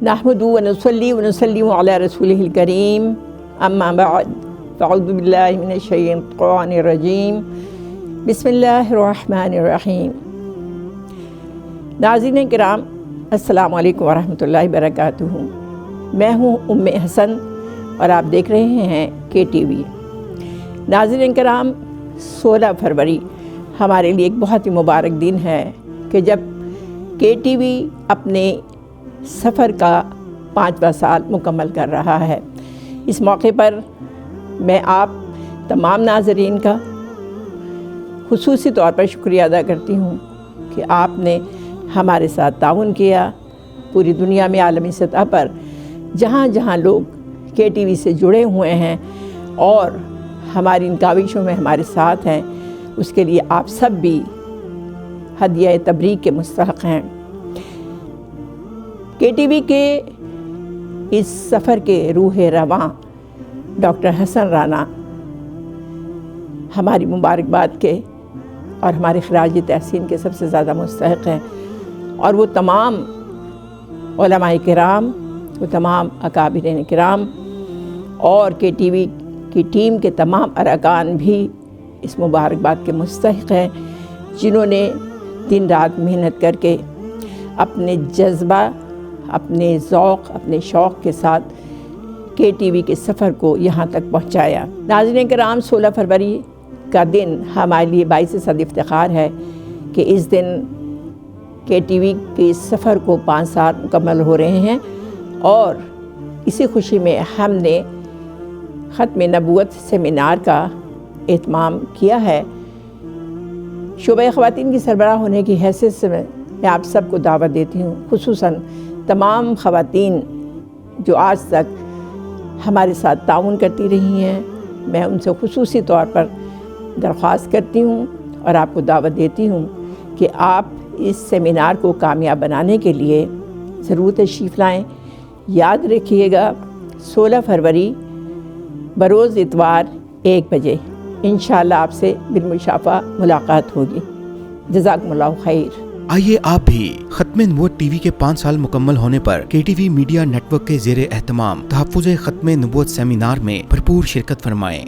نحمدہ ونصلی ونسلم علی رسولہ الکریم اما بعد فاعوذ باللہ من الشیطان الرجیم بسم اللہ الرحمن الرحیم۔ ناظرین کرام، السلام علیکم ورحمۃ اللہ وبرکاتہ۔ میں ہوں ام حسن اور آپ دیکھ رہے ہیں کے ٹی وی۔ ناظرین کرام، 16 فروری ہمارے لیے ایک بہت ہی مبارک دن ہے کہ جب کے ٹی وی اپنے سفر کا 5واں سال مکمل کر رہا ہے۔ اس موقع پر میں آپ تمام ناظرین کا خصوصی طور پر شکریہ ادا کرتی ہوں کہ آپ نے ہمارے ساتھ تعاون کیا۔ پوری دنیا میں عالمی سطح پر جہاں جہاں لوگ کے ٹی وی سے جڑے ہوئے ہیں اور ہماری ان کاوشوں میں ہمارے ساتھ ہیں، اس کے لیے آپ سب بھی ہدیہ تبریک کے مستحق ہیں۔ کے ٹی وی کے اس سفر کے روح رواں ڈاکٹر حسن رانا ہماری مبارکباد کے اور ہمارے خراج تحسین کے سب سے زیادہ مستحق ہیں، اور وہ تمام علماء کرام، وہ تمام اکابرین کرام اور کے ٹی وی کی ٹیم کے تمام ارکان بھی اس مبارکباد کے مستحق ہیں، جنہوں نے دن رات محنت کر کے اپنے جذبہ، اپنے ذوق، اپنے شوق کے ساتھ کے ٹی وی کے سفر کو یہاں تک پہنچایا۔ ناظرین کرام، 16 فروری کا دن ہمارے لیے باعث صد افتخار ہے کہ اس دن کے ٹی وی کے سفر کو 5 سال مکمل ہو رہے ہیں، اور اسی خوشی میں ہم نے ختم نبوت سیمینار کا اہتمام کیا ہے۔ شعبہ خواتین کی سربراہ ہونے کی حیثیت سے میں آپ سب کو دعوت دیتی ہوں، خصوصاً تمام خواتین جو آج تک ہمارے ساتھ تعاون کرتی رہی ہیں۔ میں ان سے خصوصی طور پر درخواست کرتی ہوں اور آپ کو دعوت دیتی ہوں کہ آپ اس سیمینار کو کامیاب بنانے کے لیے ضرور تشریف لائیں۔ یاد رکھیے گا، 16 فروری بروز اتوار 1 بجے انشاءاللہ آپ سے بالمشافہ ملاقات ہوگی۔ جزاکم اللہ خیر۔ آئیے آپ بھی ختم نبوت ٹی وی کے 5 سال مکمل ہونے پر کے T V media network کے زیر اہتمام تحفظ ختم نبوت سیمینار میں بھرپور شرکت فرمائیں۔